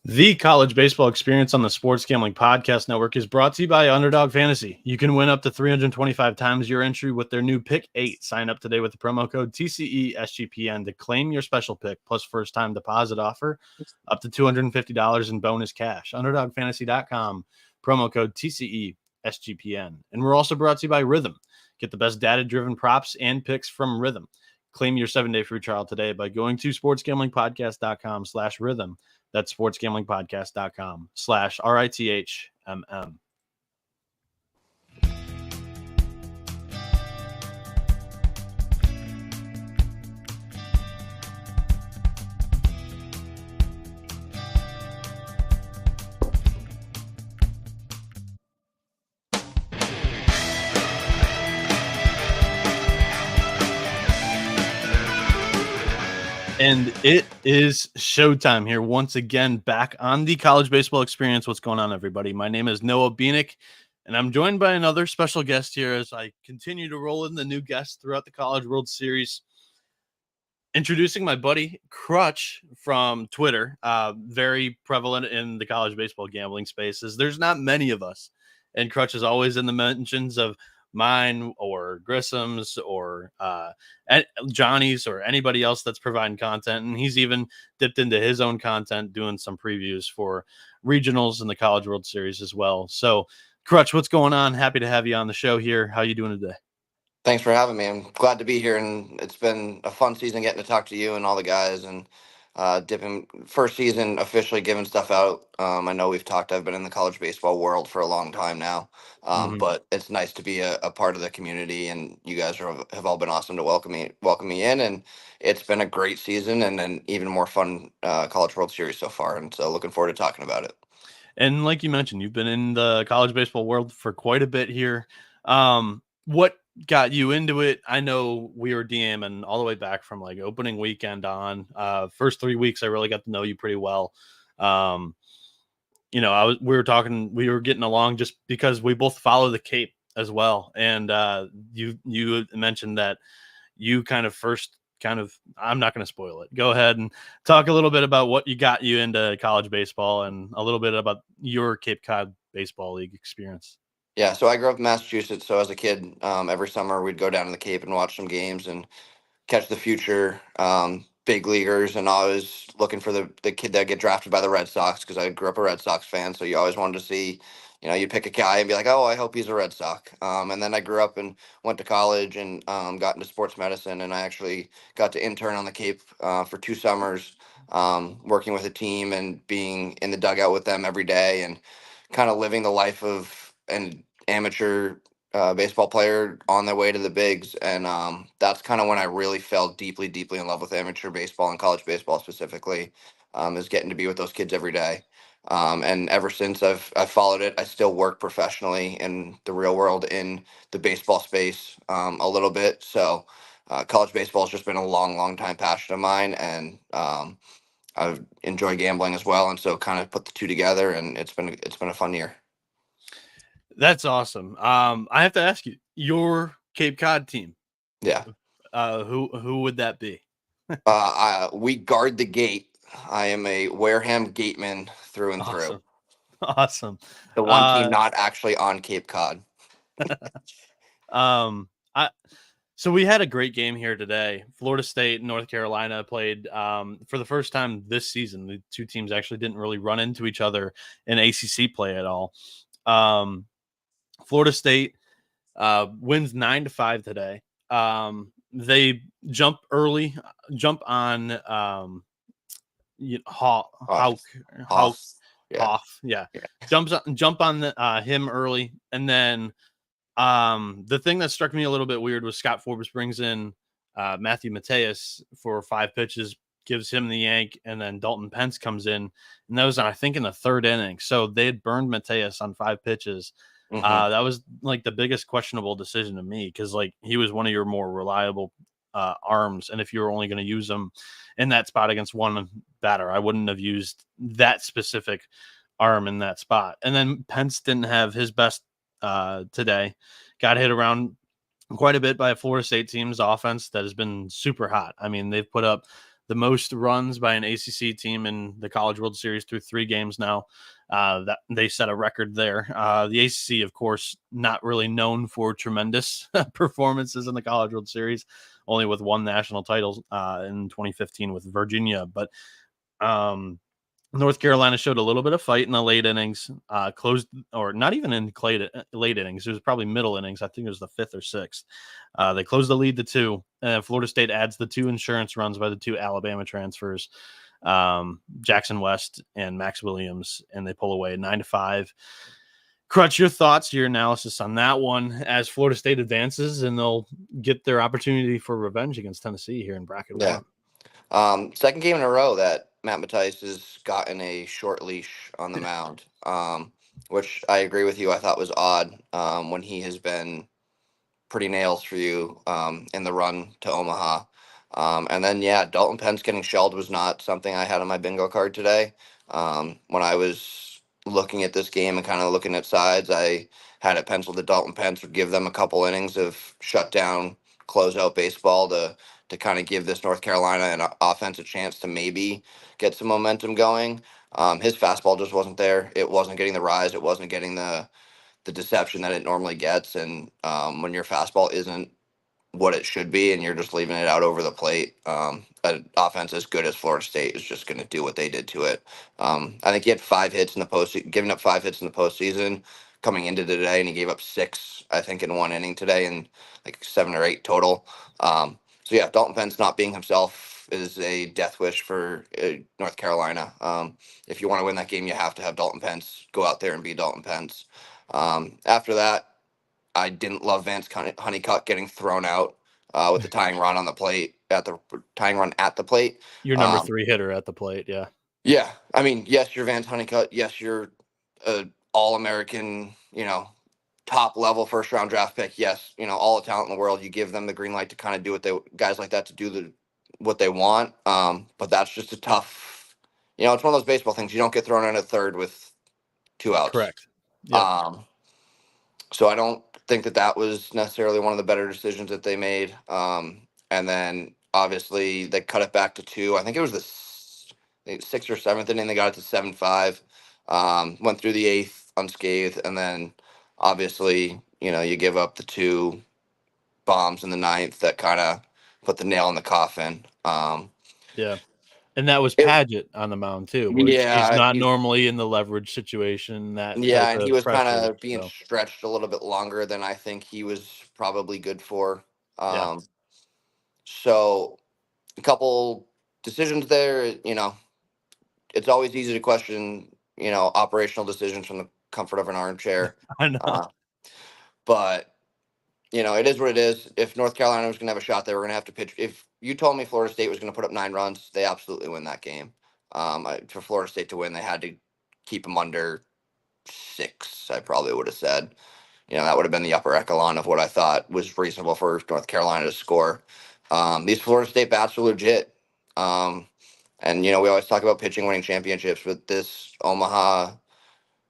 The college baseball experience on the Sports Gambling Podcast Network is brought to you by Underdog Fantasy. You can win up to 325 times your entry with their new Pick 8. Sign up today with the promo code TCESGPN to claim your special pick plus first-time deposit offer up to $250 in bonus cash. UnderdogFantasy.com, promo code TCESGPN. And we're also brought to you by Rhythm. Get the best data-driven props and picks from Rhythm. Claim your 7-day free trial today by going to sportsgamblingpodcast.com/rhythm. That's sportsgamblingpodcast.com/RITHMM. And it is showtime here once again, back on the college baseball experience. What's going on, everybody? My name is Noah Bieniek, and I'm joined by another special guest here as I continue to roll in the new guests throughout the College World Series. Introducing my buddy Crutch from Twitter, very prevalent in the college baseball gambling spaces. There's not many of us, and Crutch is always in the mentions of mine or Grissom's or Johnny's or anybody else that's providing content. And he's even dipped into his own content, doing some previews for regionals in the College World Series as well. So, Crutch, what's going on? Happy to have you on the show here. How you doing today? Thanks for having me. I'm glad to be here, and it's been a fun season getting to talk to you and all the guys, and dipping first season officially giving stuff out. I know we've talked. I've been in the college baseball world for a long time now, but it's nice to be a part of the community, and you guys have all been awesome to welcome me in, and it's been a great season and an even more fun College World Series so far, and so looking forward to talking about it. And like you mentioned, you've been in the college baseball world for quite a bit here. What got you into it? I know we were DMing all the way back from like opening weekend on. First 3 weeks, I really got to know you pretty well. We were getting along just because we both follow the Cape as well. And you mentioned that you I'm not going to spoil it. Go ahead and talk a little bit about what got you into college baseball and a little bit about your Cape Cod Baseball League experience. Yeah, so I grew up in Massachusetts. So as a kid, every summer we'd go down to the Cape and watch some games and catch the future big leaguers. And I was looking for the kid that get drafted by the Red Sox because I grew up a Red Sox fan. So you always wanted to see, you pick a guy and be like, oh, I hope he's a Red Sox. And then I grew up and went to college and got into sports medicine. And I actually got to intern on the Cape for 2 summers, working with a team and being in the dugout with them every day and kind of living the life of an amateur baseball player on their way to the bigs. And that's kind of when I really fell deeply, deeply in love with amateur baseball and college baseball specifically, is getting to be with those kids every day. And ever since I've followed it, I still work professionally in the real world in the baseball space a little bit. So college baseball has just been a long, long time passion of mine. And I enjoy gambling as well. And so kind of put the two together, and it's been a fun year. That's awesome. I have to ask you, your Cape Cod team. Yeah. Who would that be? We guard the gate. I am a Wareham gateman through and through. Awesome. The one team not actually on Cape Cod. So we had a great game here today. Florida State and North Carolina played for the first time this season. The two teams actually didn't really run into each other in ACC play at all. Florida State wins 9-5 today. They jump on Hoff. Yeah. Jump on him early, and then the thing that struck me a little bit weird was Scott Forbes brings in Matthew Mateus for 5 pitches, gives him the yank, and then Dalton Pence comes in, and that was, I think, in the 3rd inning. So they had burned Mateus on 5 pitches. That was like the biggest questionable decision to me, because like he was one of your more reliable arms, and if you were only going to use him in that spot against one batter, I wouldn't have used that specific arm in that spot. And then Pence didn't have his best today, got hit around quite a bit by a Florida State team's offense that has been super hot. I mean, they've put up the most runs by an ACC team in the College World Series through 3 games now. That they set a record there. The ACC, of course, not really known for tremendous performances in the College World Series, only with 1 national title in 2015 with Virginia. But North Carolina showed a little bit of fight in the late innings, closed, or not even in late innings. It was probably middle innings. I think it was the 5th or 6th. They closed the lead to 2. Florida State adds the 2 insurance runs by the 2 Alabama transfers, Jackson West and Max Williams, and they pull away 9-5. Crutch, your thoughts, your analysis on that one as Florida State advances and they'll get their opportunity for revenge against Tennessee here in bracket 1. Second game in a row that Matt Matthijs has gotten a short leash on the mound, which I agree with you. I thought was odd when he has been pretty nails for you in the run to Omaha. And then, Dalton Pence getting shelled was not something I had on my bingo card today. When I was looking at this game and kind of looking at sides, I had it penciled that Dalton Pence would give them a couple innings of shutdown, closeout baseball to kind of give this North Carolina an offense a chance to maybe get some momentum going. His fastball just wasn't there. It wasn't getting the rise. It wasn't getting the deception that it normally gets. And when your fastball isn't what it should be and you're just leaving it out over the plate, an offense as good as Florida State is just going to do what they did to it. I think he had 5 hits in the postseason, giving up 5 hits in the postseason coming into today, and he gave up 6, I think, in 1 inning today, and like 7 or 8 total. Dalton Pence not being himself is a death wish for North Carolina. If you want to win that game, you have to have Dalton Pence go out there and be Dalton Pence. After that, I didn't love Vance Honeycutt getting thrown out with the tying run on the plate at the plate. Your number 3 hitter at the plate, yeah. Yeah, I mean, yes, you're Vance Honeycutt. Yes, you're All-American, top level first round draft pick. Yes, all the talent in the world. You give them the green light to kind of do guys like that to do what they want. But that's just a tough. It's one of those baseball things. You don't get thrown in at third with 2 outs. Correct. Yep. So I don't think that was necessarily one of the better decisions that they made. And then obviously they cut it back to 2. I think it was the 6th or 7th inning. They got it to 7-5. Went through the 8th unscathed, and then obviously you give up the 2 bombs in the 9th that kind of put the nail in the coffin. Yeah. And that was Padgett on the mound too, which he's not normally in the leverage situation. That and he was kind pressure, of being stretched a little bit longer than I think he was probably good for. So a couple decisions there. It's always easy to question, operational decisions from the comfort of an armchair. I know. But it is what it is. If North Carolina was going to have a shot, they were going to have to pitch. If you told me Florida State was going to put up 9 runs, they absolutely win that game. For Florida State to win, they had to keep them under 6. I probably would have said, that would have been the upper echelon of what I thought was reasonable for North Carolina to score. These Florida State bats are legit. And we always talk about pitching winning championships, but this Omaha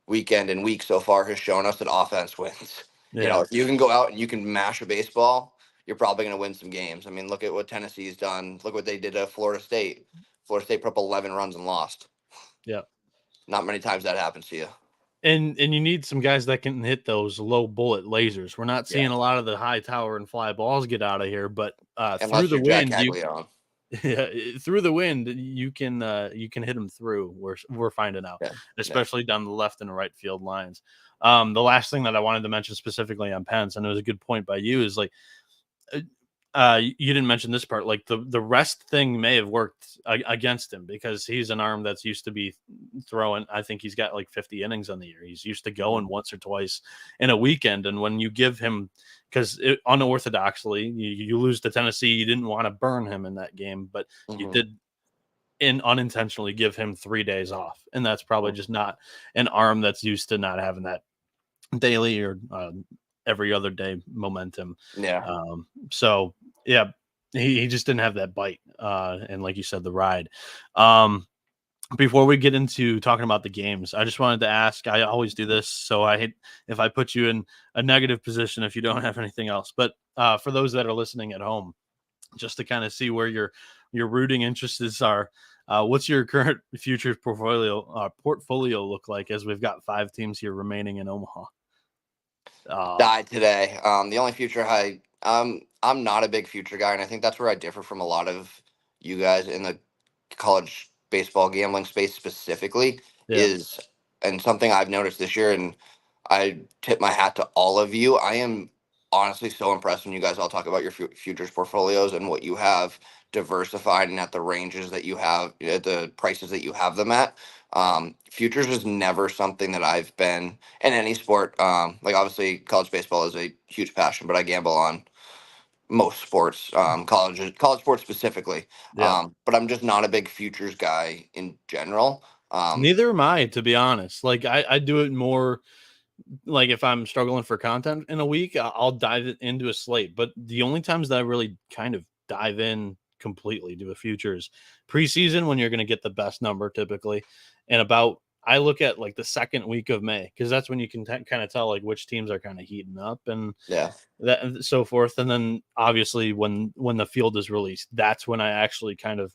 weekend and week so far has shown us that offense wins. Yeah. If you can go out and you can mash a baseball, you're probably going to win some games. I mean, look at what Tennessee's done. Look what they did to Florida State. Florida State put up 11 runs and lost. Yeah. Not many times that happens to you. And you need some guys that can hit those low bullet lasers. We're not seeing a lot of the high tower and fly balls get out of here, but through the wind, through the wind, you can hit them through. We're finding out, especially down the left and right field lines. The last thing that I wanted to mention specifically on Pence, and it was a good point by you, is like you didn't mention this part. Like the rest thing may have worked against him because he's an arm that's used to be throwing. I think he's got like 50 innings on the year. He's used to going once or twice in a weekend. And when you give him, because unorthodoxly, you lose to Tennessee, you didn't want to burn him in that game, but you did unintentionally give him 3 days off. And that's probably just not an arm that's used to not having that daily or every other day momentum. So yeah, he just didn't have that bite. And like you said, the ride. Before we get into talking about the games, I just wanted to ask, I always do this, so I hate if I put you in a negative position if you don't have anything else. But for those that are listening at home, just to kind of see where your rooting interests are. What's your current futures portfolio look like, as we've got 5 teams here remaining in Omaha? Died today. The only future I'm not a big future guy, and I think that's where I differ from a lot of you guys in the college baseball gambling space specifically Yeah. is, and something I've noticed this year, and I tip my hat to all of you. I am honestly so impressed when you guys all talk about your futures portfolios and what you have diversified and at the ranges that you have, at the prices that you have them at. Futures is never something that I've been in any sport. Like obviously college baseball is a huge passion, but I gamble on most sports, college sports specifically. Yeah. But I'm just not a big futures guy in general. Neither am I, to be honest. Like I do it more like if I'm struggling for content in a week, I'll dive into a slate. But the only times that I really kind of dive in completely to a futures preseason, when you're going to get the best number typically, and about I look at like the second week of May, because that's when you can kind of tell like which teams are kind of heating up and Yeah, that and so forth. And then obviously when the field is released, that's when I actually kind of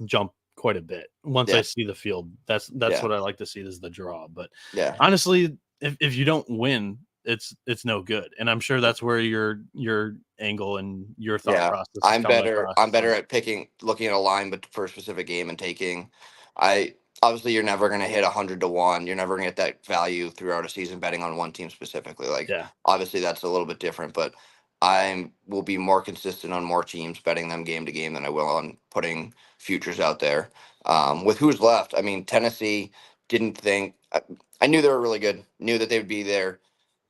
jump quite a bit. Once I yeah, see the field, that's yeah, what I like to see is the draw. But yeah. honestly, if you don't win, it's no good. And I'm sure that's where your angle and your thought Yeah, process is coming across. I'm It's better like, at looking at a line, but for a specific game and taking. I Obviously you're never going to hit 100 to 1. You're never going to get that value throughout a season betting on one team specifically. Like yeah, obviously that's a little bit different, but I will be more consistent on more teams betting them game to game than I will on putting futures out there. With who's left, I mean Tennessee didn't think I knew they were really good. Knew that they would be there.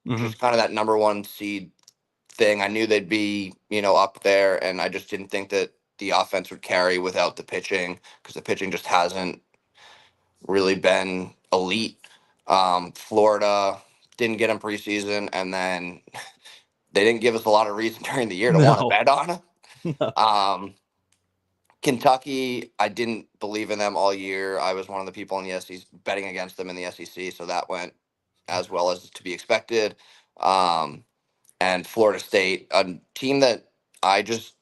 hmm Just kind of that number one seed thing. I knew they'd be, up there, and I just didn't think that the offense would carry without the pitching because the pitching just hasn't really been elite. Florida didn't get them preseason, and then they didn't give us a lot of reason during the year to want to no, bet on them. no, Um, Kentucky, I didn't believe in them all year. I was one of the people in the SEC betting against them in the SEC, so that went as well as to be expected. Um, and Florida State, a team that I just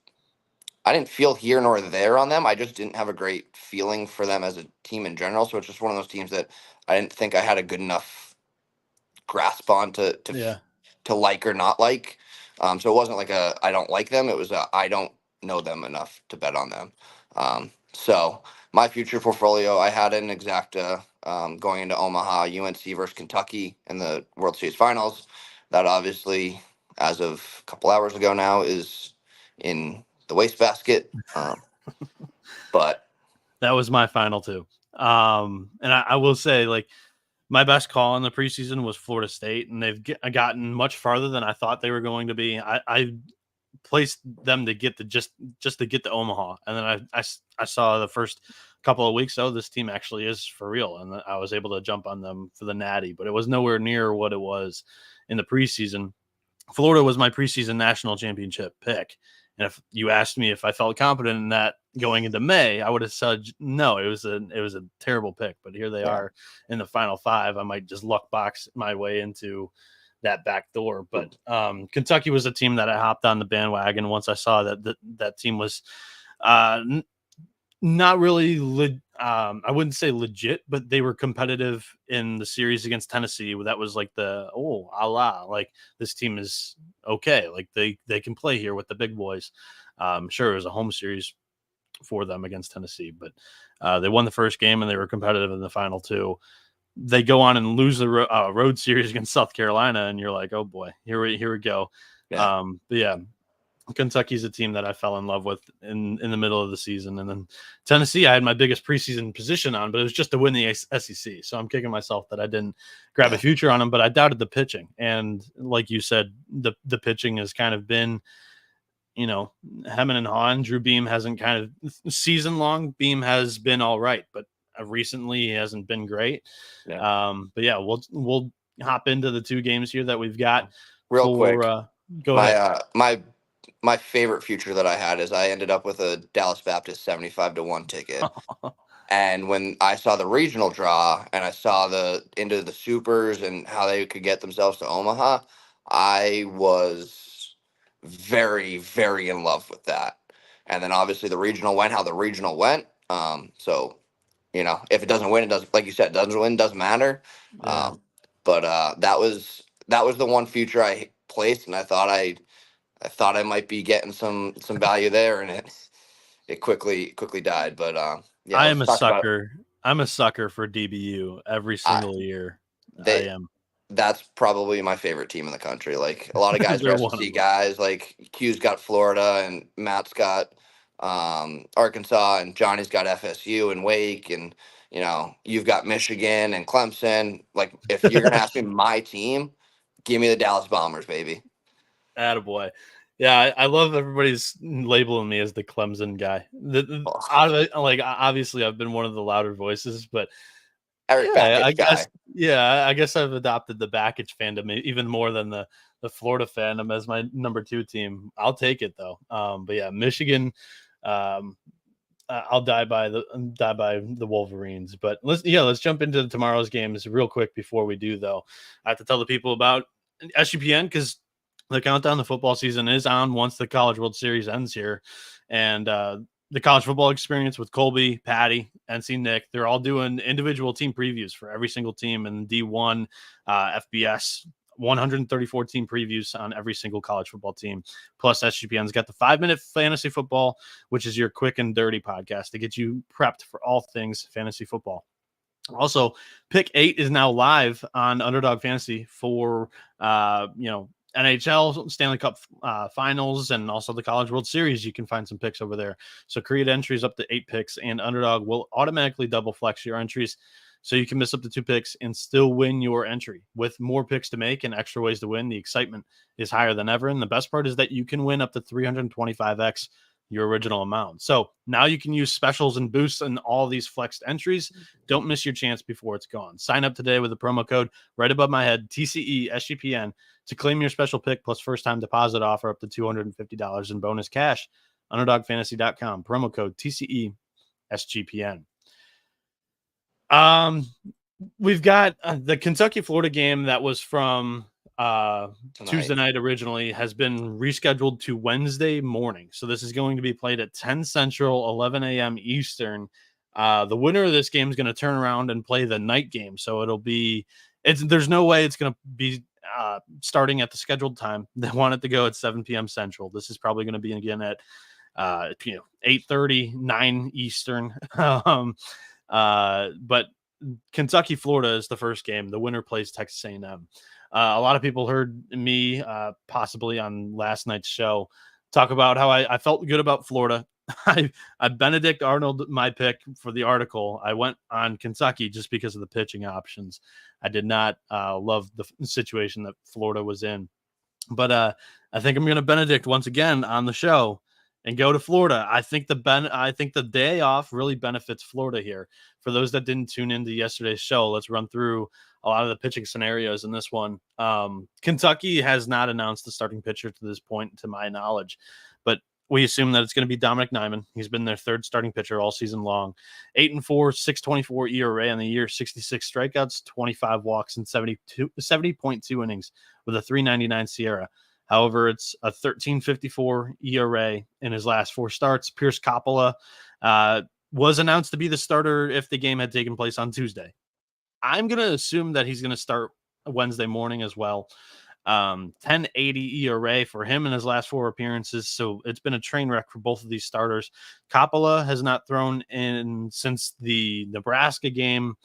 I didn't feel here nor there on them. I just didn't have a great feeling for them as a team in general. So it's just one of those teams that I didn't think I had a good enough grasp on yeah, to like or not like. So it wasn't like a I don't like them. It was a I don't know them enough to bet on them. So my future portfolio, I had an exacta going into Omaha, UNC versus Kentucky in the World Series Finals. That obviously, as of a couple hours ago now, is in the wastebasket. But that was my final two. And I will say, like, my best call in the preseason was Florida State, and they've gotten much farther than I thought they were going to be. I placed them to get just to get to Omaha, and then I saw the first couple of weeks. Oh, this team actually is for real, and I was able to jump on them for the Natty, but it was nowhere near what it was in the preseason. Florida was my preseason national championship pick, and if you asked me if I felt confident in that going into May, I would have said no. It was a terrible pick, but here they yeah, are in the final 5. I might just luck box my way into that back door. But Kentucky was a team that I hopped on the bandwagon once I saw that team was uh, not really I wouldn't say legit, but they were competitive in the series against Tennessee. That was like like this team is okay. Like they can play here with the big boys. Sure, it was a home series for them against Tennessee, but they won the first game and they were competitive in the final 2. They go on and lose the road series against South Carolina, and you're like, oh boy, here we go. yeah, But yeah, Kentucky's a team that I fell in love with in the middle of the season, and then Tennessee, I had my biggest preseason position on, but it was just to win the SEC. So I'm kicking myself that I didn't grab a yeah, future on them, but I doubted the pitching, and like you said, the pitching has kind of been, hemming and hawing. Drew Beam hasn't kind of season long. Beam has been all right, but recently he hasn't been great. yeah. But yeah, we'll hop into the 2 games here that we've got Real for. quick, Go my ahead. uh my my favorite future that I had is I ended up with a Dallas Baptist 75 to 1 ticket. And when I saw the regional draw and I saw the into the supers and how they could get themselves to Omaha, I was very, very in love with that. and then obviously the regional went how the regional went. So if it doesn't win, it doesn't. Like you said, doesn't win, doesn't matter. Yeah. But that was the one future I placed, and I thought I might be getting some value there, and it quickly died. But yeah, I let's am a talk about sucker. I'm a sucker for DBU every I single year. I they am. that's probably my favorite team in the country. Like a lot of guys are They're one of SEC them. guys. Like Q's got Florida and Matt's got Arkansas and Johnny's got FSU and Wake and you've got Michigan and Clemson. Like if you're gonna ask me my team, give me the Dallas Bombers, baby. Attaboy. Yeah, I love everybody's labeling me as the Clemson guy. Oh, Obviously, I've been one of the louder voices, but Eric yeah, I Bakich guy. guess. Yeah, I guess I've adopted the Bakich fandom even more than the Florida fandom as my number 2 team. I'll take it though. But yeah, Michigan. Um, I'll die by the Wolverines. But let's jump into tomorrow's games real quick before we do though. I have to tell the people about SGPN because the countdown to football season is on once the College World Series ends here, and the college football experience with Colby, Patty, NC Nick, they're all doing individual team previews for every single team in D1, FBS. 134 team previews on every single college football team. Plus, SGPN's got the 5-minute fantasy football, which is your quick and dirty podcast to get you prepped for all things fantasy football. Also, Pick 8 is now live on Underdog Fantasy for NHL, Stanley Cup finals, and also the College World Series. You can find some picks over there. So create entries up to 8 picks, and Underdog will automatically double flex your entries. So you can miss up to 2 picks and still win your entry. With more picks to make and extra ways to win, the excitement is higher than ever. And the best part is that you can win up to 325x your original amount. So now you can use specials and boosts in all these flexed entries. Don't miss your chance before it's gone. Sign up today with the promo code right above my head, TCE SGPN, to claim your special pick plus first-time deposit offer up to $250 in bonus cash. UnderdogFantasy.com, promo code TCE SGPN. We've got the Kentucky-Florida game that was from Tuesday night originally has been rescheduled to Wednesday morning. So this is going to be played at 10 Central, 11 a.m. Eastern. The winner of this game is going to turn around and play the night game. So there's no way it's going to be starting at the scheduled time. They want it to go at 7 p.m. Central. This is probably going to be again at 8:30, 9 Eastern. But Kentucky, Florida is the first game. The winner plays Texas A&M. A lot of people heard me possibly on last night's show talk about how I felt good about Florida. I Benedict Arnold my pick for the article. I went on Kentucky just because of the pitching options. I did not love the situation that Florida was in. But I think I'm going to Benedict once again on the show and go to Florida. I think the day off really benefits Florida here. For those that didn't tune into yesterday's show, let's run through a lot of the pitching scenarios in this one. Kentucky has not announced the starting pitcher to this point, to my knowledge, but we assume that it's going to be Dominic Nyman. He's been their third starting pitcher all season long. 8-4, 6.24 ERA on the year, 66 strikeouts, 25 walks, and 70.2 innings with a 3.99 Sierra. However, it's a 13.54 ERA in his last 4 starts. Pierce Coppola was announced to be the starter if the game had taken place on Tuesday. I'm going to assume that he's going to start Wednesday morning as well. 10.80 ERA for him in his last 4 appearances. So it's been a train wreck for both of these starters. Coppola has not thrown in since the Nebraska game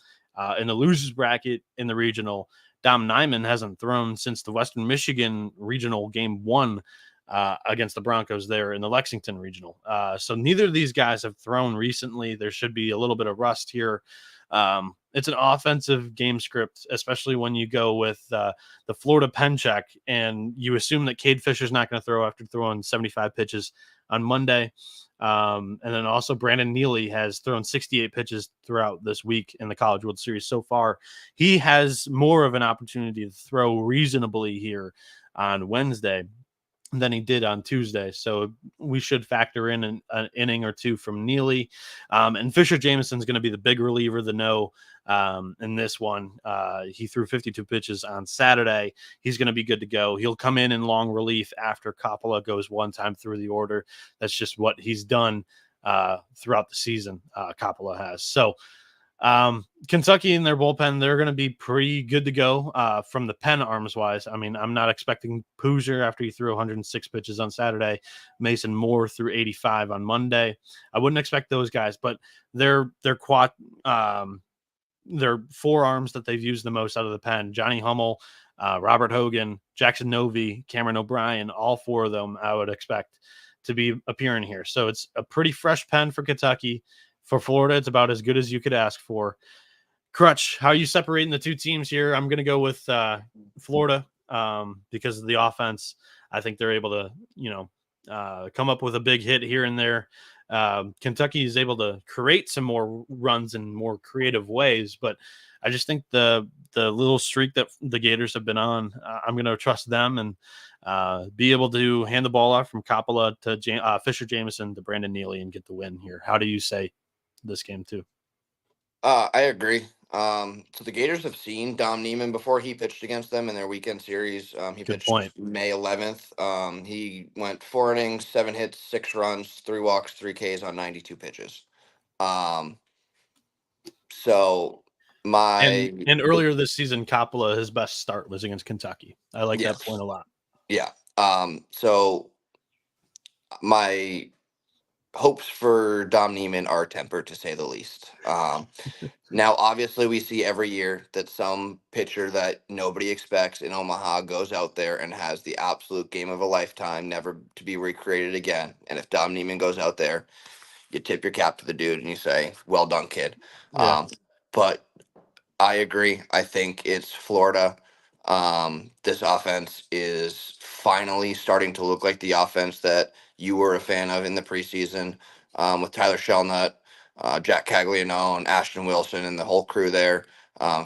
in the losers bracket in the regional. Dom Nyman hasn't thrown since the Western Michigan regional game 1 against the Broncos there in the Lexington regional. So neither of these guys have thrown recently. There should be a little bit of rust here. It's an offensive game script, especially when you go with the Florida pen check and you assume that Cade Fisher's not going to throw after throwing 75 pitches on Monday. And then also Brandon Neely has thrown 68 pitches throughout this week in the College World Series so far. He has more of an opportunity to throw reasonably here on Wednesday. than he did on Tuesday. So we should factor in an inning or two from Neely. And Fisher Jameson's going to be the big reliever, the no in this one. He threw 52 pitches on Saturday. He's going to be good to go. He'll come in long relief after Coppola goes one time through the order. That's just what he's done throughout the season, Coppola has. So Kentucky in their bullpen, they're going to be pretty good to go from the pen arms wise. I mean, I'm not expecting Hoosier after he threw 106 pitches on Saturday. Mason Moore threw 85 on Monday. I wouldn't expect those guys, but they're quad. Their forearms that they've used the most out of the pen: Johnny Hummel, Robert Hogan, Jackson Novi, Cameron O'Brien. All four of them, I would expect to be appearing here. So it's a pretty fresh pen for Kentucky. For Florida, it's about as good as you could ask for. Crutch, how are you separating the two teams here? I'm going to go with Florida because of the offense. I think they're able to, come up with a big hit here and there. Kentucky is able to create some more runs in more creative ways, but I just think the little streak that the Gators have been on, I'm going to trust them and be able to hand the ball off from Coppola to Fisher Jameson to Brandon Neely and get the win here. How do you say this game too? I agree. So the Gators have seen Dom Neiman before he pitched against them in their weekend series. He Good pitched point. May 11th. He went 4 innings, 7 hits, 6 runs, 3 walks, 3 Ks on 92 pitches. Um, so my And earlier this season, Coppola, his best start was against Kentucky. I like that point yes, a lot. yeah. So my hopes for Dom Neiman are tempered to say the least. Now, obviously, we see every year that some pitcher that nobody expects in Omaha goes out there and has the absolute game of a lifetime, never to be recreated again. And if Dom Neiman goes out there, you tip your cap to the dude and you say, "Well done, kid." Yeah, But I agree. I think it's Florida. This offense is finally starting to look like the offense that you were a fan of in the preseason, with Tyler Shelnut, Jack Caglianone, Ashton Wilson, and the whole crew there,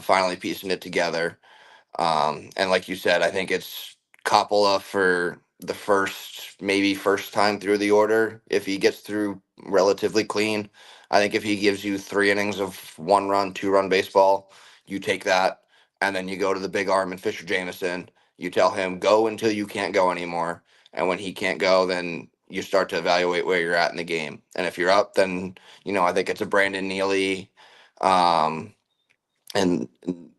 finally piecing it together. And like you said, I think it's Coppola for the maybe first time through the order. If he gets through relatively clean, I think if he gives you 3 innings of 1 run, 2 run baseball, you take that. And then you go to the big arm and Fisher Jameson. You tell him, go until you can't go anymore. And when he can't go, then you start to evaluate where you're at in the game. And if you're up, then, I think it's a Brandon Neely. And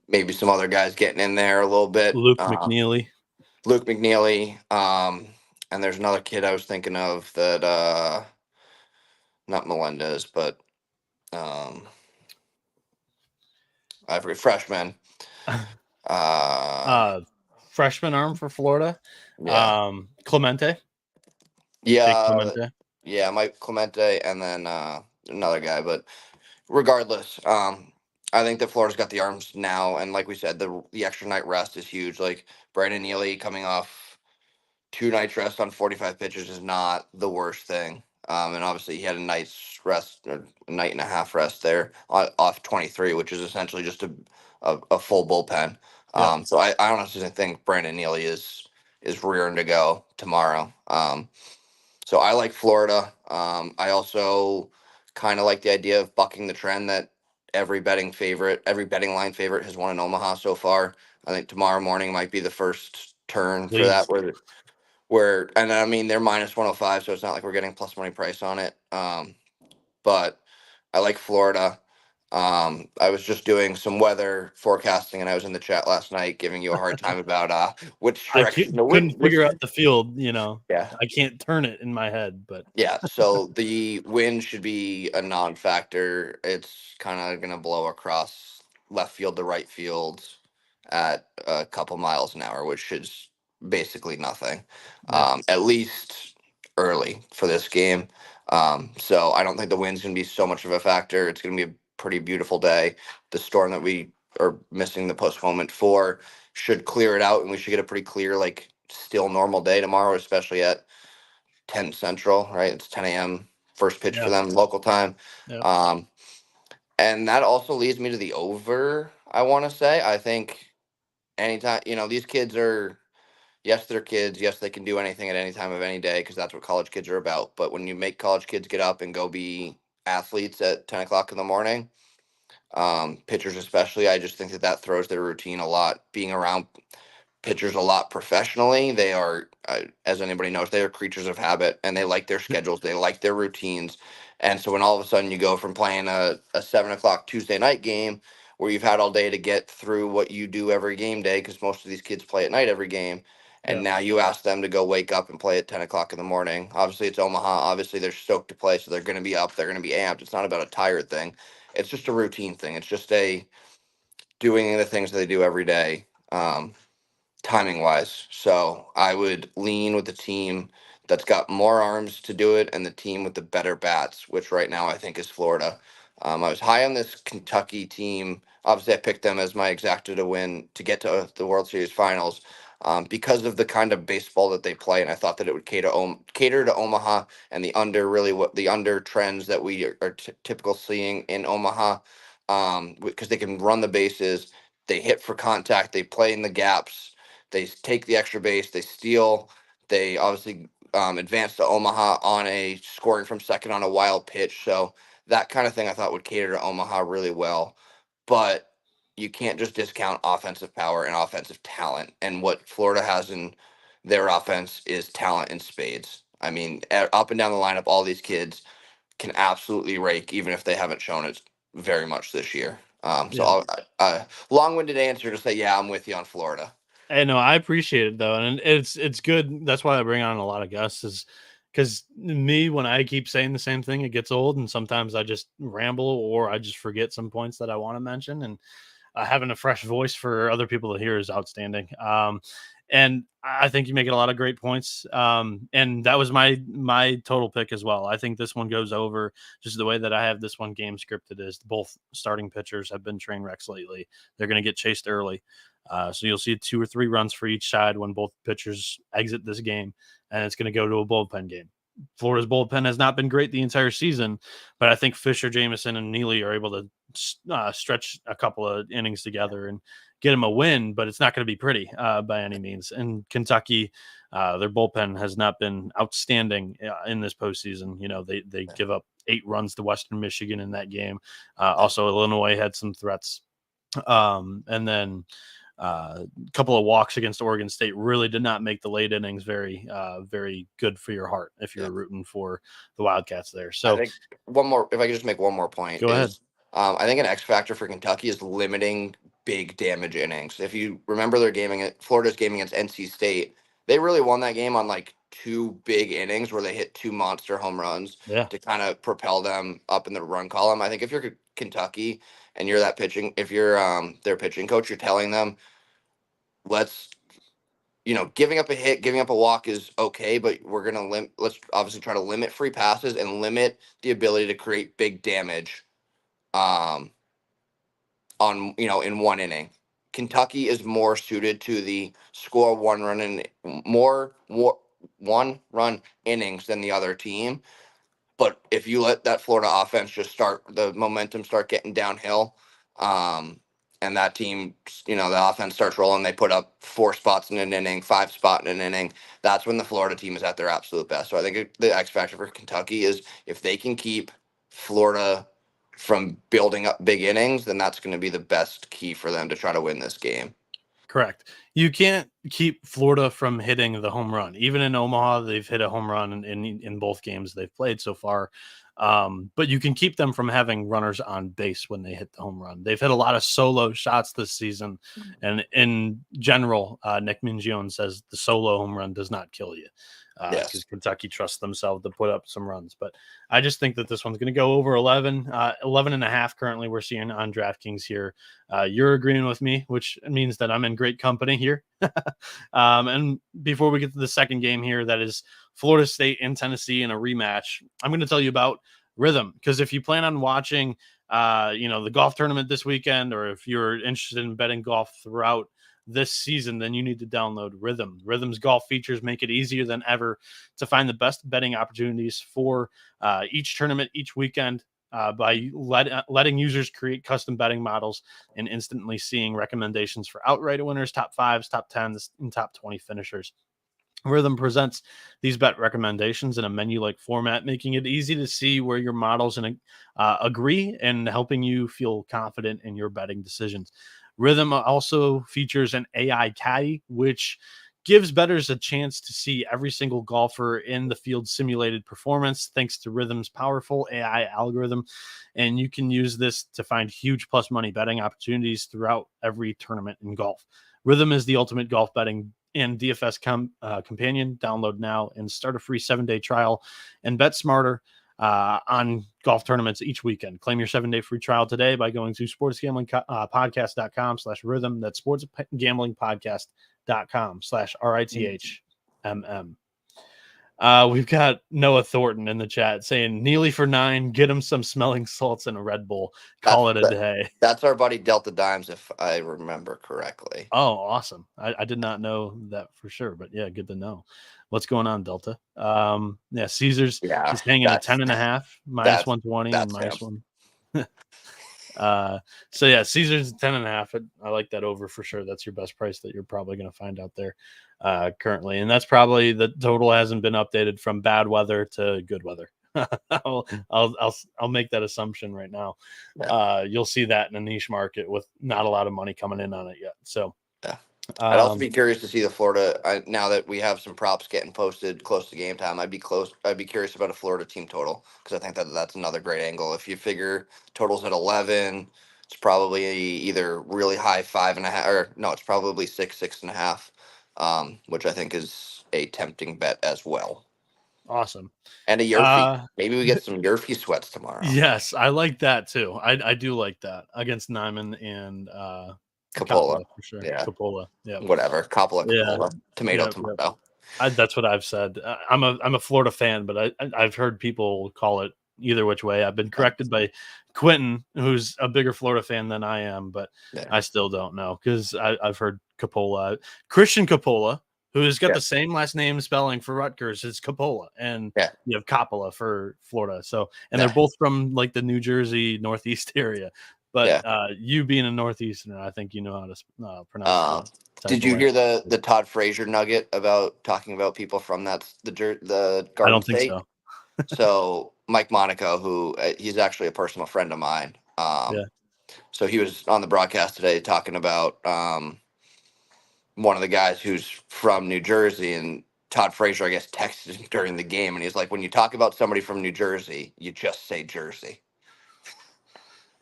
maybe some other guys getting in there a little bit. Luke McNeely. Luke McNeely. And there's another kid I was thinking of that, not Melendez, but I forget, freshman. Uh, uh, Freshman arm for Florida. yeah, Clemente, Jake yeah, Clemente. yeah. Mike Clemente, and then another guy. But regardless, I think that Florida's got the arms now, and like we said, the extra night rest is huge. Like Brandon Neely coming off 2 nights rest on 45 pitches is not the worst thing. And obviously he had a night's rest, or a night and a half rest there off 23, which is essentially just a full bullpen. Yep. So I honestly think Brandon Neely is rearing to go tomorrow. So I like Florida. I also kind of like the idea of bucking the trend that every betting line favorite has won in Omaha so far. I think tomorrow morning might be the first turn for that, Please. and I mean they're minus 105, so it's not like we're getting plus money price on it. But I like Florida. I was just doing some weather forecasting, and I was in the chat last night giving you a hard time about which I direction the couldn't wind. figure out the field. Yeah, I can't turn it in my head, but yeah. So the wind should be a non-factor. It's kind of gonna blow across left field to right field at a couple miles an hour, which is basically nothing. yeah, At least early for this game. So I don't think the wind's gonna be so much of a factor. It's gonna be a pretty beautiful day. The storm that we are missing the postponement for should clear it out, and we should get a pretty clear, like still normal day tomorrow, especially at 10 Central, right? It's 10 a.m. first pitch for yeah, them local time. yeah. Um, and that also leads me to the over, I want to say. I think anytime, these kids are Yes, they're kids. Yes, they can do anything at any time of any day because that's what college kids are about. But when you make college kids get up and go be athletes at 10 o'clock in the morning, pitchers especially, I just think that that throws their routine a lot. Being around pitchers a lot professionally. They are, as anybody knows, they are creatures of habit and they like their schedules, they like their routines. And so when all of a sudden you go from playing a 7 o'clock Tuesday night game where you've had all day to get through what you do every game day, because most of these kids play at night every game, and Yeah. now you ask them to go wake up and play at 10 o'clock in the morning. Obviously, it's Omaha. Obviously, they're stoked to play, so they're going to be up. They're going to be amped. It's not about a tired thing. It's just a routine thing. It's just a doing the things that they do every day. Timing wise. So I would lean with the team that's got more arms to do it and the team with the better bats, which right now I think is Florida. I was high on this Kentucky team. Obviously, I picked them as my exacta to win to get to the World Series finals because of the kind of baseball that they play. And I thought that it would cater to Omaha and the under really what the under trends that we are typical seeing in Omaha because they can run the bases, they hit for contact, they play in the gaps, they take the extra base, they steal. They obviously advance to Omaha on a scoring from second on a wild pitch. So that kind of thing I thought would cater to Omaha really well. But you can't just discount offensive power and offensive talent. And what Florida has in their offense is talent in spades. I mean, up and down the lineup, all these kids can absolutely rake, even if they haven't shown it very much this year. So Yeah. I'll, long-winded answer to say, yeah, I'm with you on Florida. I know, I appreciate it though, and it's good. That's why I bring on a lot of guests, is because me, when I keep saying the same thing, it gets old, and sometimes I just ramble or I just forget some points that I want to mention. And having a fresh voice for other people to hear is outstanding. And I think you make it a lot of great points. And that was my total pick as well. I think this one goes over. Just the way that I have this one game scripted is both starting pitchers have been train wrecks lately. They're going to get chased early. So you'll see 2 or 3 runs for each side when both pitchers exit this game, and it's going to go to a bullpen game. Florida's bullpen has not been great the entire season, but I think Fisher, Jameson, and Neely are able to stretch a couple of innings together and get him a win, but it's not going to be pretty by any means. And Kentucky, their bullpen has not been outstanding in this postseason. You know, they give up 8 runs to Western Michigan in that game. Also, Illinois had some threats. And then a couple of walks against Oregon State really did not make the late innings very good for your heart if Yeah. you're rooting for the Wildcats there. I So think one more, if I could just make one more point, go ahead. is I think an X factor for Kentucky is limiting big damage innings. If you remember their gaming at Florida's game against NC State, they really won that game on like 2 big innings where they hit 2 monster home runs Yeah, to kind of propel them up in the run column. I think if you're Kentucky and you're that pitching, if you're their pitching coach, you're telling them, let's giving up a hit, giving up a walk is okay, but we're gonna let's obviously try to limit free passes and limit the ability to create big damage um on in one inning. Kentucky is more suited to the score 1 run and more 1 run innings than the other team. But if you let that Florida offense just start the momentum start getting downhill, um, and that team, the offense starts rolling, they put up 4 spots in an inning, 5 spot in an inning. That's when the Florida team is at their absolute best. So I think the X factor for Kentucky is if they can keep Florida from building up big innings, then that's going to be the best key for them to try to win this game. correct. You can't keep Florida from hitting the home run. Even in Omaha, they've hit a home run in both games they've played so far. But you can keep them from having runners on base when they hit the home run. They've hit a lot of solo shots this season. And in general, Nick Mingione says the solo home run does not kill you because Yes. Kentucky trusts themselves to put up some runs. But I just think that this one's going to go over 11, 11 and a half currently we're seeing on DraftKings here. You're agreeing with me, which means that I'm in great company here. And before we get to the second game here, that is Florida State and Tennessee in a rematch, I'm going to tell you about Rhythm, because if you plan on watching, the golf tournament this weekend, or if you're interested in betting golf throughout this season, then you need to download Rhythm. Rhythm's golf features make it easier than ever to find the best betting opportunities for each tournament, each weekend. by letting users create custom betting models and instantly seeing recommendations for outright winners, top fives, top tens, and top 20 finishers. Rhythm presents these bet recommendations in a menu-like format, making it easy to see where your models agree and helping you feel confident in your betting decisions. Rhythm also features an AI caddy, which gives bettors a chance to see every single golfer in the field's simulated performance thanks to Rhythm's powerful AI algorithm. And you can use this to find huge plus money betting opportunities throughout every tournament in golf. Rhythm is the ultimate golf betting and DFS companion. Download now and start a free 7-day trial and bet smarter on golf tournaments each weekend. Claim your 7-day free trial today by going to sportsgamblingpodcast.com/rhythm. That's sportsgamblingpodcast.com/RITHMM. We've got Noah Thornton in the chat saying Neely for 9, get him some smelling salts and a Red Bull. Call it a day. That's our buddy Delta Dimes, if I remember correctly. Oh, awesome. I did not know that for sure, but yeah, good to know. What's going on, Delta? Yeah, Caesars is hanging at 10.5, minus 120 and minus one. So yeah, Caesars 10.5. I like that over for sure. That's your best price that you're probably going to find out there currently, and that's probably the total hasn't been updated from bad weather to good weather. I'll make that assumption right now. Yeah. You'll see that in a niche market with not a lot of money coming in on it yet. So yeah. I'd also be curious to see the Florida. Now that we have some props getting posted close to game time, I'd be curious about a Florida team total, because I think that's another great angle. If you figure totals at 11, it's probably either really high 5.5, or no, it's probably 6.5, which I think is a tempting bet as well. Awesome. And a Yerfie. Maybe we get some Yerfie sweats tomorrow. Yes, I like that too. I do like that against Nyman and Coppola for sure. Yeah. Coppola. Yeah. Whatever. Coppola. Tomato. That's what I've said. I'm a Florida fan, but I've heard people call it either which way. I've been corrected by Quentin, who's a bigger Florida fan than I am, but I still don't know, because I've heard Coppola. Christian Coppola, who's got the same last name spelling for Rutgers, is Coppola, and you have Coppola for Florida. So, and they're both from like the New Jersey Northeast area. But you being a Northeasterner, I think you know how to pronounce it. Did you hear the Todd Frazier nugget about talking about people from the Garden State? I don't think so. So Mike Monaco, who he's actually a personal friend of mine. So he was on the broadcast today talking about one of the guys who's from New Jersey, and Todd Frazier, I guess, texted him during the game, and he's like, when you talk about somebody from New Jersey, you just say Jersey.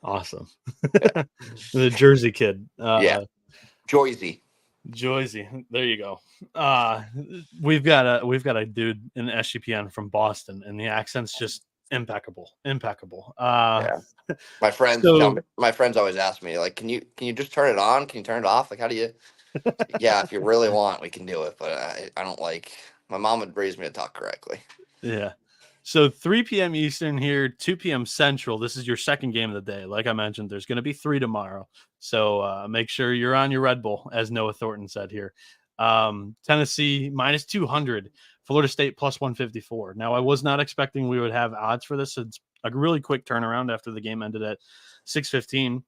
Awesome. The Jersey kid. Joyzy. There you go. We've got a dude in SGPN from Boston, and the accent's just impeccable. My friends always ask me, like, can you just turn it on? Can you turn it off? Like, how do you? Yeah, if you really want, we can do it, but I don't like. My mom would raise me to talk correctly. Yeah. So 3 p.m. Eastern here, 2 p.m. Central. This is your second game of the day. Like I mentioned, there's going to be 3 tomorrow. So make sure you're on your Red Bull, as Noah Thornton said here. Tennessee minus 200, Florida State plus 154. Now, I was not expecting we would have odds for this. It's a really quick turnaround after the game ended at 6:15.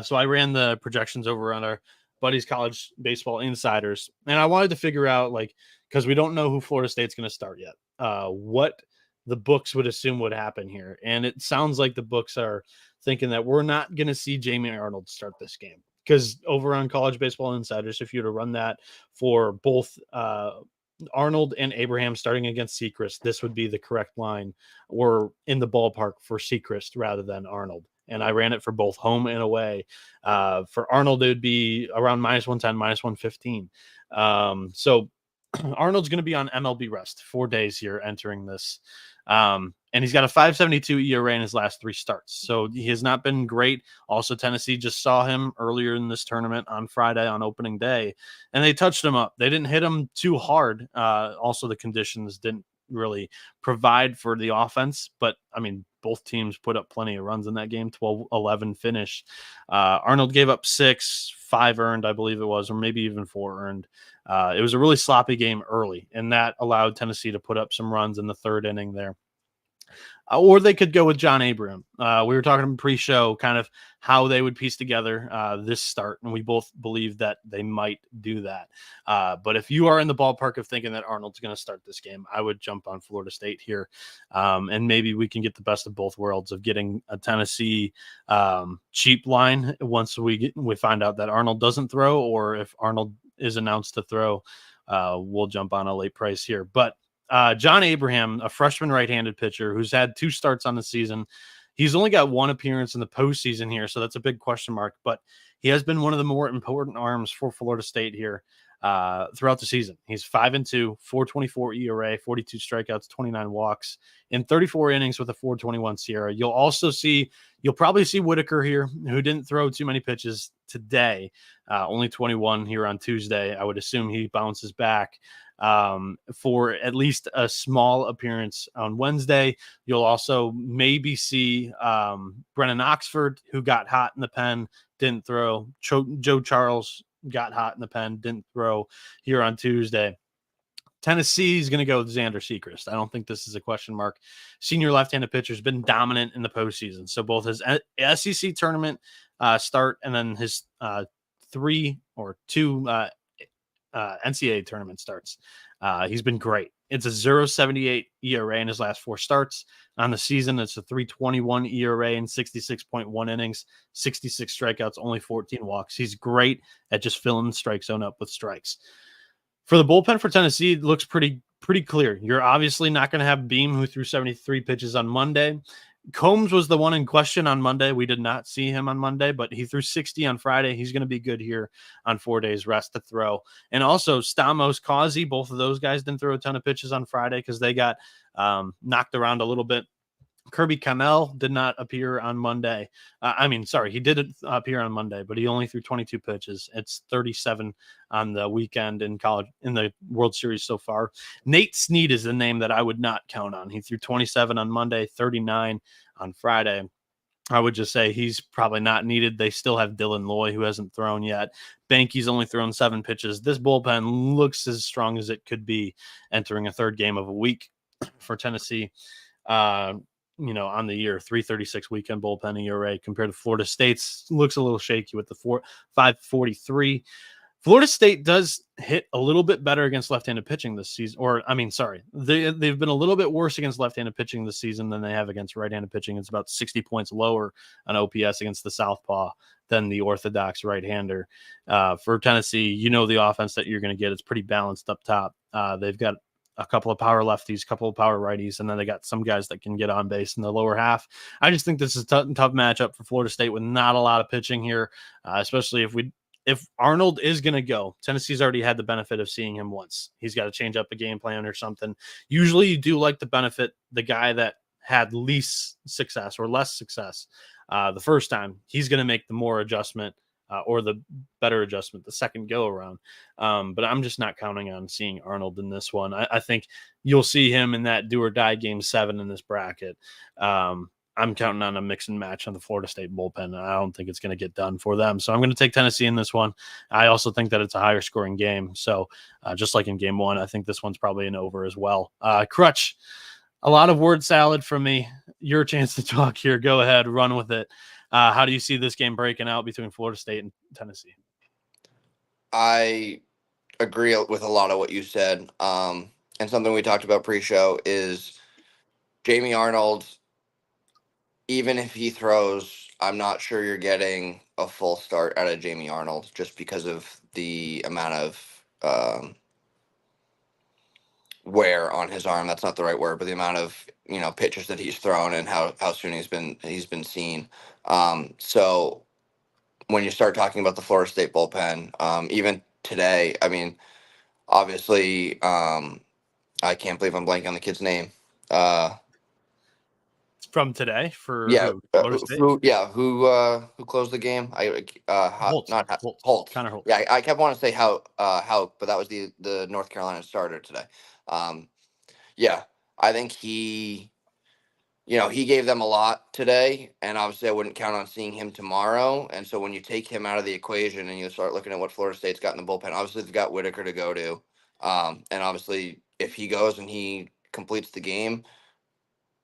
So I ran the projections over on our buddies College Baseball Insiders, and I wanted to figure out, like, because we don't know who Florida State's going to start yet, what the books would assume would happen here. And it sounds like the books are thinking that we're not going to see Jamie Arnold start this game, because over on College Baseball Insiders, if you were to run that for both Arnold and Abraham starting against Sechrist, this would be the correct line. We're in the ballpark for Sechrist rather than Arnold. And I ran it for both home and away. For Arnold, it would be around minus 110, minus 115. So Arnold's going to be on MLB rest 4 days here entering this. And he's got a 5.72 ERA in his last 3 starts. So he has not been great. Also, Tennessee just saw him earlier in this tournament on Friday on opening day, and they touched him up. They didn't hit him too hard. Also, the conditions didn't really provide for the offense, but I mean, both teams put up plenty of runs in that game, 12-11 finish. Arnold gave up 6, 5 earned, I believe it was, or maybe even 4 earned. It was a really sloppy game early, and that allowed Tennessee to put up some runs in the 3rd inning there. Or they could go with John Abraham. We were talking pre-show kind of how they would piece together this start, and we both believe that they might do that. But if you are in the ballpark of thinking that Arnold's going to start this game, I would jump on Florida State here, and maybe we can get the best of both worlds of getting a Tennessee cheap line once we find out that Arnold doesn't throw, or if Arnold is announced to throw, we'll jump on a late price here. But John Abraham, a freshman right-handed pitcher who's had 2 starts on the season. He's only got 1 appearance in the postseason here, so that's a big question mark. But he has been one of the more important arms for Florida State here throughout the season. He's 5-2, 4.24 ERA, 42 strikeouts, 29 walks in 34 innings with a 4.21 SIERA. You'll probably see Whitaker here, who didn't throw too many pitches today, only 21 here on Tuesday. I would assume he bounces back for at least a small appearance on Wednesday. You'll also maybe see Brennan Oxford, who got hot in the pen, didn't throw. Joe Charles got hot in the pen, didn't throw here on Tuesday. Tennessee is going to go with Zander Sechrist. I don't think this is a question mark. Senior left-handed pitcher has been dominant in the postseason. So both his SEC tournament start and then his 3 or 2 NCAA tournament starts. He's been great. It's a 0.78 ERA in his last 4 starts. On the season, it's a 3.21 ERA in 66.1 innings, 66 strikeouts, only 14 walks. He's great at just filling the strike zone up with strikes. For the bullpen for Tennessee, it looks pretty clear. You're obviously not going to have Beam, who threw 73 pitches on Monday. Combs was the one in question on Monday. We did not see him on Monday, but he threw 60 on Friday. He's going to be good here on 4 days rest to throw. And also Stamos, Causey, both of those guys didn't throw a ton of pitches on Friday because they got knocked around a little bit. Kirby Connell did not appear on Monday. He did appear on Monday, but he only threw 22 pitches. It's 37 on the weekend in the World Series so far. Nate Snead is the name that I would not count on. He threw 27 on Monday, 39 on Friday. I would just say he's probably not needed. They still have Dylan Loy, who hasn't thrown yet. Banky's only thrown 7 pitches. This bullpen looks as strong as it could be entering a third game of a week for Tennessee. On the year, 3.36 weekend bullpen ERA compared to Florida State's looks a little shaky with the 5.43. Florida State does hit a little bit better against left-handed pitching this season. They've been a little bit worse against left-handed pitching this season than they have against right-handed pitching. It's about 60 points lower on OPS against the southpaw than the orthodox right-hander. For Tennessee, the offense that you're going to get. It's pretty balanced up top. They've got a couple of power lefties, a couple of power righties, and then they got some guys that can get on base in the lower half. I just think this is a tough matchup for Florida State with not a lot of pitching here, especially if Arnold is going to go. Tennessee's already had the benefit of seeing him once. He's got to change up a game plan or something. Usually you do like to benefit the guy that had least success or less success the first time. He's going to make the more adjustment or the better adjustment the second go around. But I'm just not counting on seeing Arnold in this one. I think you'll see him in that do or die game 7 in this bracket. I'm counting on a mix and match on the Florida State bullpen. I don't think it's going to get done for them. So I'm going to take Tennessee in this one. I also think that it's a higher scoring game. So just like in game 1, I think this one's probably an over as well. Crutch, a lot of word salad from me. Your chance to talk here. Go ahead, run with it. How do you see this game breaking out between Florida State and Tennessee? I agree with a lot of what you said. And something we talked about pre-show is Jamie Arnold, even if he throws, I'm not sure you're getting a full start out of Jamie Arnold just because of the amount of wear on his arm. That's not the right word, but the amount of pitches that he's thrown and how soon he's been seen. So when you start talking about the Florida State bullpen, even today, I mean, obviously, I can't believe I'm blanking on the kid's name. It's from today for Florida State. Who closed the game? Holtz. Holtz. Connor Holtz. Yeah, I kept wanting to say how, but that was the North Carolina starter today. I think he gave them a lot today, and obviously I wouldn't count on seeing him tomorrow. And so when you take him out of the equation and you start looking at what Florida State's got in the bullpen, obviously they've got Whitaker to go to. And obviously if he goes and he completes the game,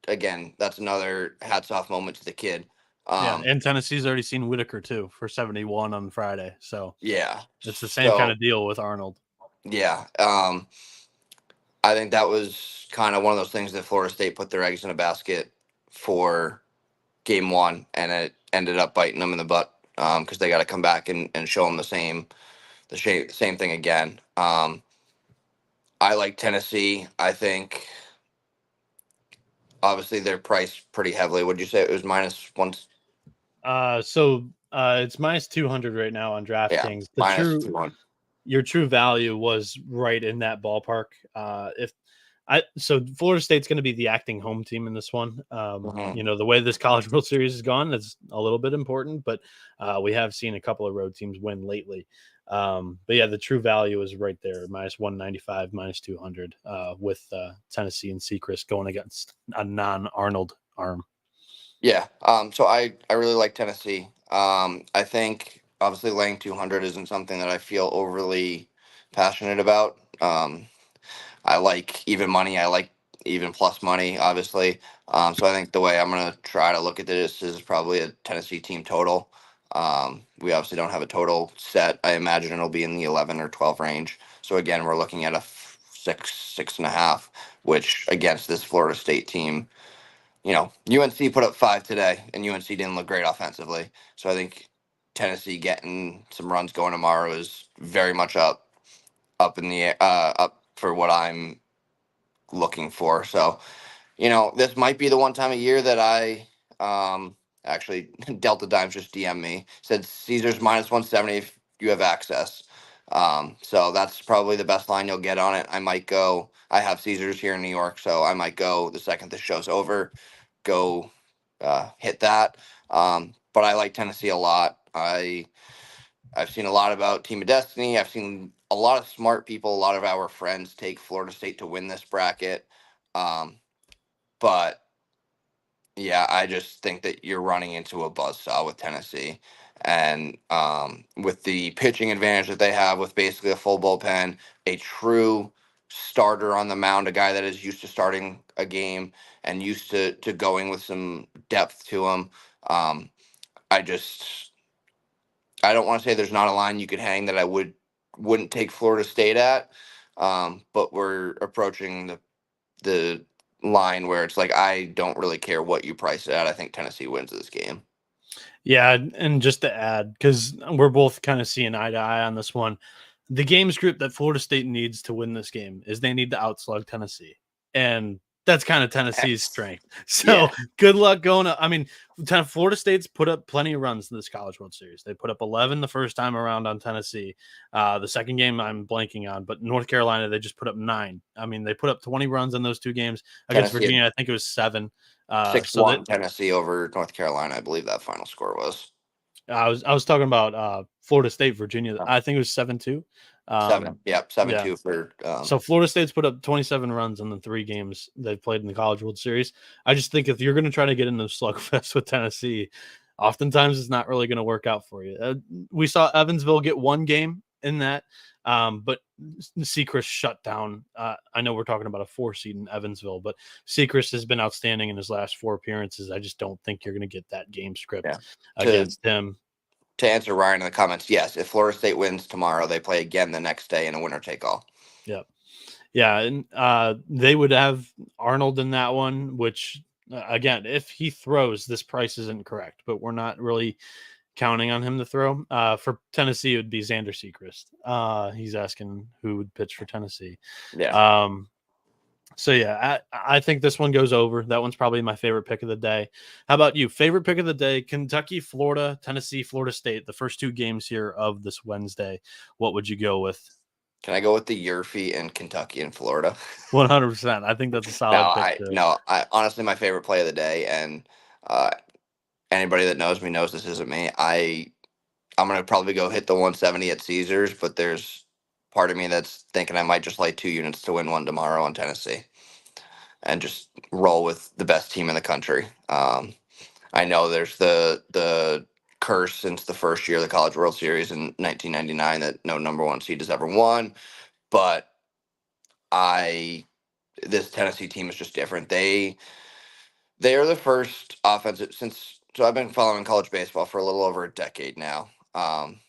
again, that's another hats off moment to the kid. Yeah, Um, and Tennessee's already seen Whitaker too for 71 on Friday, so yeah. it's the same kind So of deal with Arnold. yeah, I think that was kind of one of those things that Florida State put their eggs in a basket for game one, and it ended up biting them in the butt because they got to come back and show them the same thing again. I like Tennessee. I think obviously they're priced pretty heavily. Would you say it was minus one? It's minus 200 right now on Yeah, DraftKings. minus 200. Your true value was right in that ballpark. If I so Florida State's going to be the acting home team in this one. Hmm. The way this College World Series has gone, that's a little bit important, but we have seen a couple of road teams win lately. But yeah, the true value is right there, minus 195, minus 200, with Tennessee and Sechrist going against a non-Arnold arm. Yeah. So I really like Tennessee. I think obviously laying 200 isn't something that I feel overly passionate about. I like even money. I like even plus money, obviously. So I think the way I'm going to try to look at this is probably a Tennessee team total. We obviously don't have a total set. I imagine it'll be in the 11 or 12 range. So again, we're looking at a 6.5, which against this Florida State team, UNC put up 5 today, and UNC didn't look great offensively. So I think Tennessee getting some runs going tomorrow is very much up in the up for what I'm looking for. So this might be the one time a year that I actually Delta Dimes just DM me, said Caesars minus 170 if you have access. So that's probably the best line you'll get on it. I might go. I have Caesars here in New York, so I might go the second this show's over. Go hit that. But I like Tennessee a lot. I've seen a lot about Team of Destiny. I've seen a lot of smart people, a lot of our friends take Florida State to win this bracket. Um, but yeah, I just think that you're running into a buzzsaw with Tennessee. And with the pitching advantage that they have with basically a full bullpen, a true starter on the mound, a guy that is used to starting a game and used to going with some depth to him. Um, I just I don't want to say there's not a line you could hang that I wouldn't take Florida State at, but we're approaching the line where it's like I don't really care what you price it at. I think Tennessee wins this game. Yeah, and just to add, because we're both kind of seeing eye to eye on this one, the game script that Florida State needs to win this game is they need to outslug Tennessee, and that's kind of Tennessee's Yes. strength. So Yeah, good luck going. I mean, Florida State's put up plenty of runs in this College World Series. They put up 11 the first time around on Tennessee. The second game I'm blanking on, but North Carolina they just put up 9. I mean, they put up 20 runs in those two games against Tennessee had Virginia. I think it was 7. six So that one Tennessee over North Carolina. I believe that final score was I was talking about Florida State, Virginia. oh, I think it was 7-2. 7. Yep, seven Yeah. two for So Florida State's put up 27 runs in the 3 games they've played in the College World Series. I just think if you're going to try to get into a slugfest with Tennessee, oftentimes it's not really going to work out for you. We saw Evansville get 1 game in that, but Sechrist shut down. I know we're talking about a 4 seed in Evansville, but Sechrist has been outstanding in his last 4 appearances. I just don't think you're going to get that game script yeah. To against him. to answer Ryan in the comments, yes, if Florida State wins tomorrow, they play again the next day in a winner take all. Yeah. Yeah, and they would have Arnold in that one, which again, if he throws, this price isn't correct, but we're not really counting on him to throw. For Tennessee, it would be Zander Sechrist. He's asking who would pitch for Tennessee. Yeah. Um, so yeah, I think this one goes over. That one's probably my favorite pick of the day. How about you? Favorite pick of the day: Kentucky, Florida, Tennessee, Florida State. The first 2 games here of this Wednesday. What would you go with? Can I go with the Yurfie in Kentucky and Florida? 100%. I think that's a No, solid pick too. I honestly my favorite play of the day, and uh, anybody that knows me knows this isn't me. I'm gonna probably go hit the 170 at Caesars, but there's part of me that's thinking I might just lay 2 units to win one tomorrow on Tennessee and just roll with the best team in the country. I know there's the curse since the first year of the College World Series in 1999 that no number one seed has ever won, but I this Tennessee team is just different. They are the first offense since. So I've been following college baseball for a little over a decade now.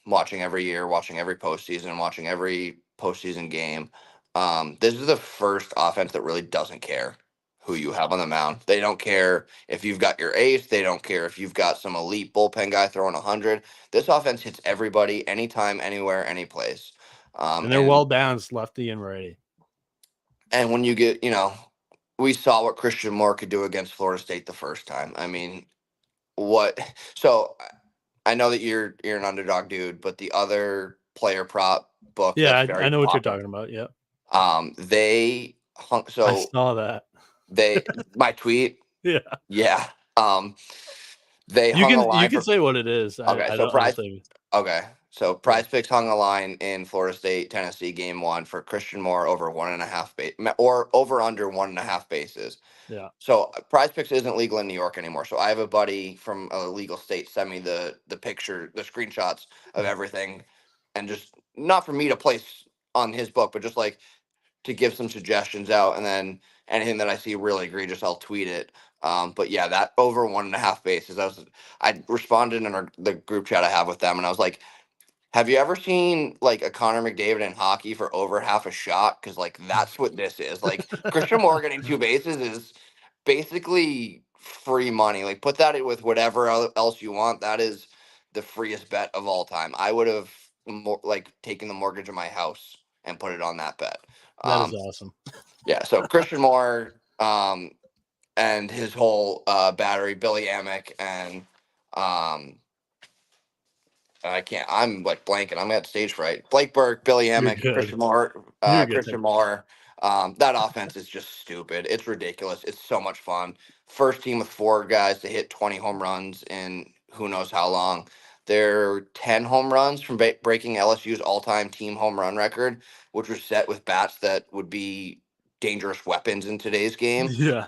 Watching every year, watching every postseason, watching every postseason game. This is the first offense that really doesn't care who you have on the mound. They don't care if you've got your ace. They don't care if you've got some elite bullpen guy throwing 100. This offense hits everybody, anytime, anywhere, any place. Um, And they're and well balanced, lefty and righty. and when you get, we saw what Christian Moore could do against Florida State the first time. I mean, what? So I know that you're an underdog dude, but the other player prop book Yeah, that's I very know what you're popular, talking about. Yeah, they hung. I So saw that. they my tweet, Yeah, yeah. They hung a you line can for. say what it is. Okay, so I don't prize. say. Okay, so Yeah, Prize Picks hung a line in Florida State, Tennessee game one for Christian Moore over 1.5 base or over under 1.5 bases. yeah. So Prize Picks isn't legal in New York anymore. So I have a buddy from a legal state send me the picture, the screenshots of everything, and just not for me to place on his book, but just like to give some suggestions out, and then anything that I see really egregious, I'll tweet it. But yeah, that over 1.5 bases, I responded in the group chat I have with them, and I was like, have you ever seen like a Connor McDavid in hockey for over half a shot? Because like that's what this is. Like Christian Moore getting 2 bases is basically free money. Like put that with whatever else you want. That is the freest bet of all time. I would have like taken the mortgage of my house and put it on that bet. That is Um, awesome. yeah. So Christian Moore and his whole battery, Billy Amick and um, I can't. I'm like blanking. I'm at stage fright. Blake Burke, Billy You're Emick, good. Christian Moore, You're good. Christian Moore. That offense is just stupid. It's ridiculous. It's so much fun. First team with four guys to hit 20 home runs in who knows how long. They're 10 home runs from breaking LSU's all-time team home run record, which was set with bats that would be dangerous weapons in today's game. Yeah,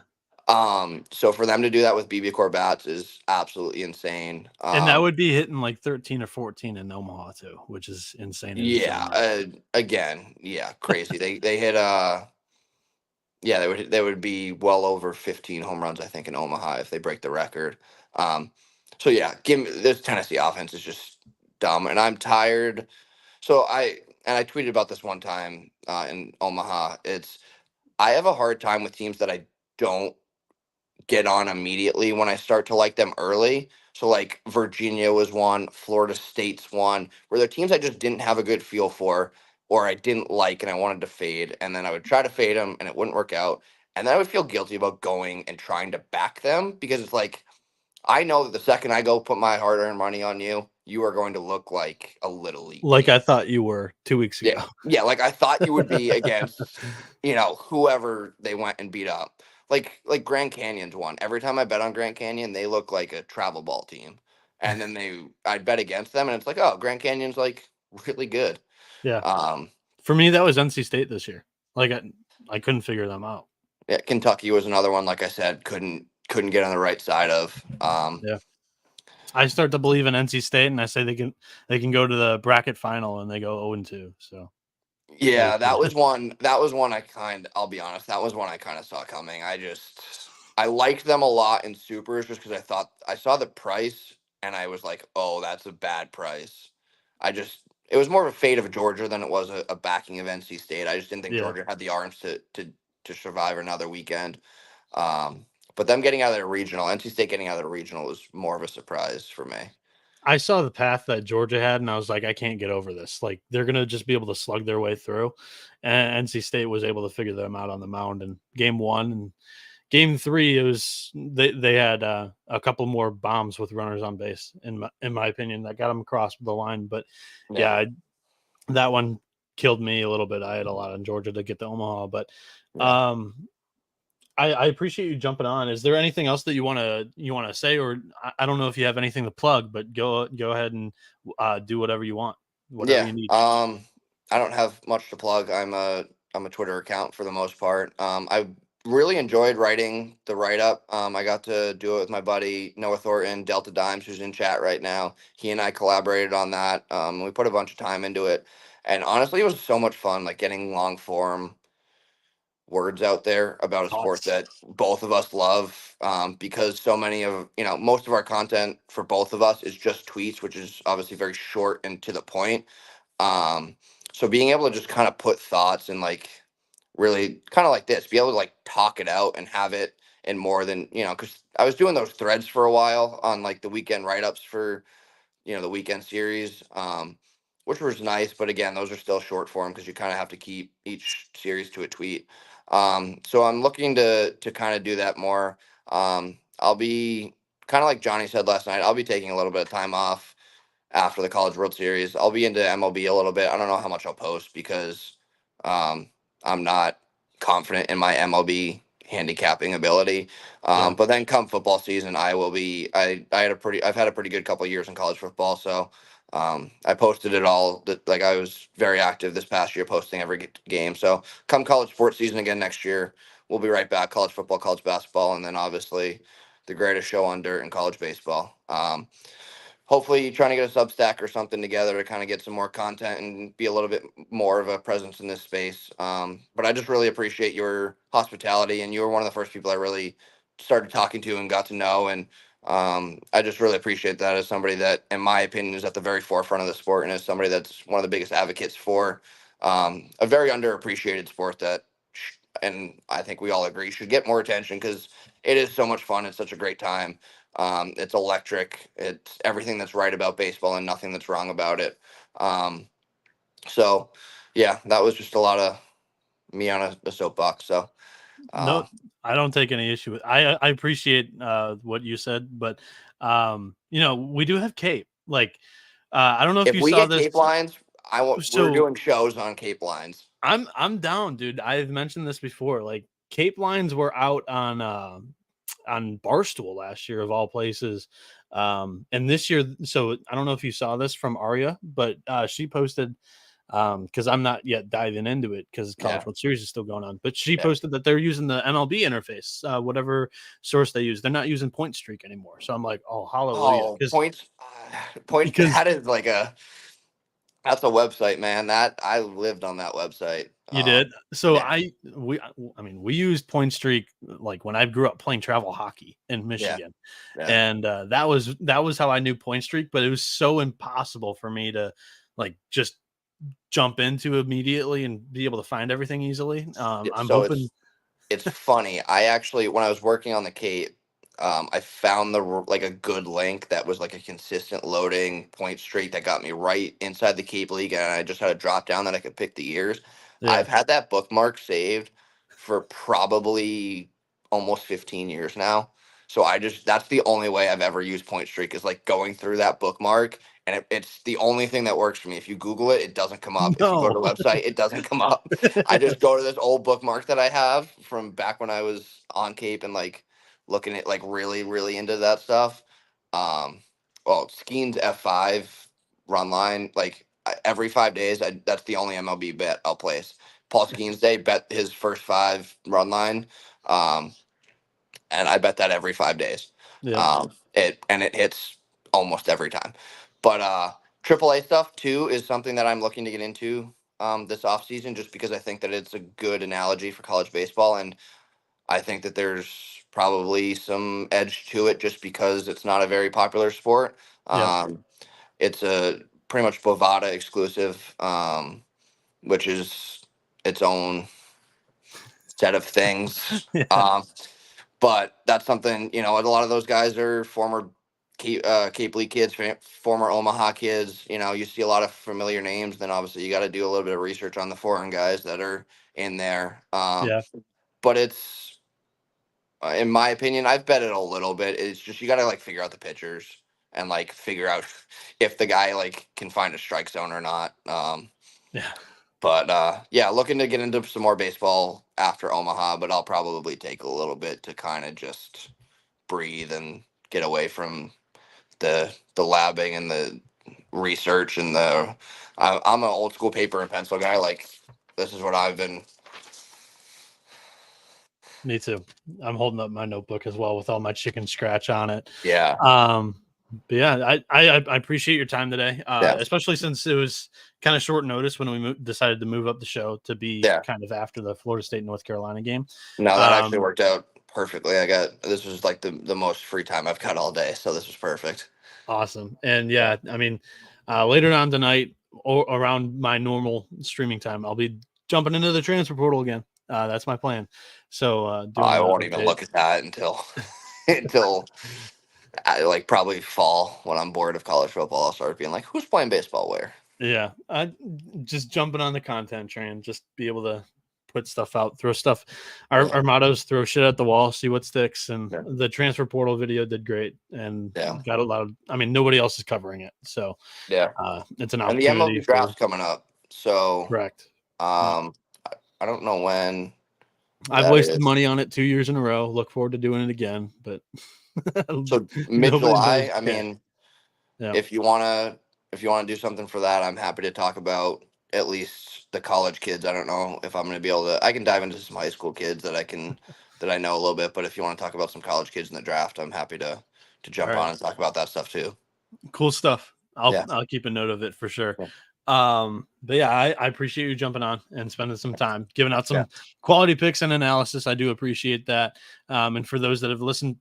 So for them to do that with BB Corbats is absolutely insane. and that would be hitting like 13 or 14 in Omaha too, which is insane in its own Yeah, right. again, yeah, crazy. They hit yeah, they would be well over 15 home runs I think in Omaha if they break the record. Um so yeah, give me this Tennessee offense is just dumb and I'm tired. So I tweeted about this one time in Omaha. It's I have a hard time with teams that I don't get on immediately when I start to like them early. So like Virginia was one, Florida State's one, where they're teams I just didn't have a good feel for or I didn't like and I wanted to fade. And then I would try to fade them and it wouldn't work out. And then I would feel guilty about going and trying to back them because it's like I know that the second I go put my hard earned money on you, you are going to look like a little league Like I team. thought you were 2 weeks Yeah. ago. Yeah. Like I thought you would be against, whoever they went and beat up. Like Grand Canyon's one. Every time I bet on Grand Canyon, they look like a travel ball team. And then I'd bet against them and it's like, oh, Grand Canyon's like really good. Yeah, Um, for me that was NC State this year. Like I couldn't figure them out. yeah, Kentucky was another one, like I said, couldn't get on the right side of. Yeah, I start to believe in NC State, and I say they can go to the bracket final, and they go 0-2. So we'll Yeah, see. that was one I'll be honest, that was one I kind of saw coming. I liked them a lot in supers just because I thought I saw the price and I was like, oh, that's a bad price. It was more of a fate of Georgia than it was a backing of NC State. I just didn't think Yeah, Georgia had the arms to survive another weekend. Um, but them getting out of the regional, NC State getting out of the regional was more of a surprise for me. I saw the path that Georgia had, and I was like, I can't get over this. Like they're gonna just be able to slug their way through, and NC State was able to figure them out on the mound in game one. And game three, it was they had a couple more bombs with runners on base in my opinion that got them across the line. But Yeah. yeah, that one killed me a little bit. I had a lot on Georgia to get to Omaha, but Yeah. um, I appreciate you jumping on. Is there anything else that you wanna say, or I don't know if you have anything to plug, but go ahead and do whatever you want, whatever Yeah. you need. I don't have much to plug. I'm a Twitter account for the most part. I really enjoyed writing the write up. I got to do it with my buddy Noah Thornton, Delta Dimes, who's in chat right now. He and I collaborated on that. We put a bunch of time into it, and honestly, it was so much fun. Like getting long form words out there about a sport Thoughts. that both of us love, because so many of, most of our content for both of us is just tweets, which is obviously very short and to the point. Um, so being able to just kind of put thoughts and like really kind of like this, be able to like talk it out and have it in more than, because I was doing those threads for a while on like the weekend write-ups for, the weekend series, which was nice. But again, those are still short form because you kind of have to keep each series to a tweet. So I'm looking to kind of do that more. I'll be kind of like Johnny said last night, I'll be taking a little bit of time off after the College World Series. I'll be into MLB a little bit. I don't know how much I'll post because um, I'm not confident in my MLB handicapping ability. Yeah. But then come football season, I will be. I've had a pretty good couple of years in college football, so I posted it all. Like I was very active this past year, posting every game. So come college sports season again next year, we'll be right back. College football, college basketball, and then obviously the greatest show on dirt in college baseball. Hopefully trying to get a Substack or something together to kind of get some more content and be a little bit more of a presence in this space. But I just really appreciate your hospitality, and you were one of the first people I really started talking to and got to know. And I just really appreciate that as somebody that, in my opinion, is at the very forefront of the sport and is somebody that's one of the biggest advocates for a very underappreciated sport that, and I think we all agree, should get more attention because it is so much fun. It's such a great time. It's electric. It's everything that's right about baseball and nothing that's wrong about it. Um, so, yeah, that was just a lot of me on a soapbox. So, No, uh, I don't take any issue with. I appreciate what you said, but we do have Cape. Like, I don't know if if you we saw get this. Cape lines, we're So doing shows on Cape lines. I'm down, dude. I've mentioned this before. Like Cape lines were out on Barstool last year of all places. And this year, so I don't know if you saw this from Arya, but she posted because I'm not yet diving into it because College Yeah, World Series is still going on. But she yeah. posted that they're using the MLB interface, whatever source they use. They're not using Point Streak anymore. So I'm like, oh, hallelujah, Oh, points, points. because That is like that's a website, man. That I lived on that website. you did. So Yeah, I mean, we used Point Streak like when I grew up playing travel hockey in yeah, Michigan, yeah. and that was how I knew Point Streak. But it was so impossible for me to like just jump into immediately and be able to find everything easily. Yeah, I'm so hoping. it's funny. I actually, when I was working on the Cape, I found like a good link that was like a consistent loading point streak that got me right inside the Cape League, and I just had a drop down that I could pick the years. Yeah. I've had that bookmark saved for probably almost 15 years now. So that's the only way I've ever used point streak is like going through that bookmark. And it's the only thing that works for me. If you Google it, it doesn't come up. If you go to No. the website, it doesn't come up. I just go to this old bookmark that I have from back when I was on Cape and like looking at like really, really into that stuff. Um, well, Skeens F5 run line, like every 5 days, that's the only MLB bet I'll place. Paul Skeens Day bet his first five run line. Um, and I bet that every 5 days. Yep. It hits almost every time. But AAA stuff too is something that I'm looking to get into this off season, just because I think that it's a good analogy for college baseball, and I think that there's probably some edge to it just because it's not a very popular sport. Yep. It's a pretty much Bovada exclusive, which is its own set of things. Yeah. But that's something, a lot of those guys are former Cape League kids, former Omaha kids. You see a lot of familiar names. Then obviously you got to do a little bit of research on the foreign guys that are in there. Yeah. But it's, in my opinion, I've bet it a little bit. It's just you got to like figure out the pitchers and like figure out if the guy like can find a strike zone or not. Yeah. But yeah, looking to get into some more baseball after Omaha, but I'll probably take a little bit to kind of just breathe and get away from the labbing and the research and I'm an old school paper and pencil guy. Like this is what I've been. Me too. I'm holding up my notebook as well with all my chicken scratch on it. Yeah. Um, But yeah, I appreciate your time today, Yeah. especially since it was kind of short notice when we decided to move up the show to be Yeah. kind of after the Florida State North Carolina game. No, that actually Um, worked out perfectly. This was like the most free time I've got all day, so this was perfect. Awesome. And Yeah. yeah, I mean, later on tonight or around my normal streaming time, I'll be jumping into the transfer portal again. That's my plan. So doing I a won't even bit. look at that until until like probably fall when I'm bored of college football. I'll start being like, who's playing baseball where? Yeah, I just jumping on the content train, just be able to put stuff out, throw stuff. Yeah. Our mottos: throw shit at the wall, see what sticks. And Yeah. the transfer portal video did great and Yeah. got a lot of. I mean, nobody else is covering it, so Yeah. it's an And the opportunity MLB for draft's coming up. So correct. Yeah. um I don't know when I've that wasted is. money on it 2 years in a row. Look forward to doing it again, but So mid nobody July. knows. I Yeah, mean, yeah. if you wanna do something for that, I'm happy to talk about at least the college kids. I don't know if I'm gonna be able to. I can dive into some high school kids that I know a little bit, but if you want to talk about some college kids in the draft, I'm happy to All jump on right, and talk about that stuff too. cool stuff. Yeah. I'll keep a note of it for sure. Yeah. But yeah, I appreciate you jumping on and spending some time giving out Yeah. some quality picks and analysis. I do appreciate that. And for those that have listened,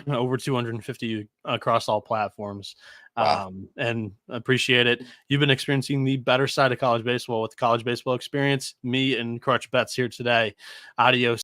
over 250 across all platforms, Wow. and appreciate it. You've been experiencing the better side of college baseball with the college baseball experience. Me and Crutch Bets here today. Adios.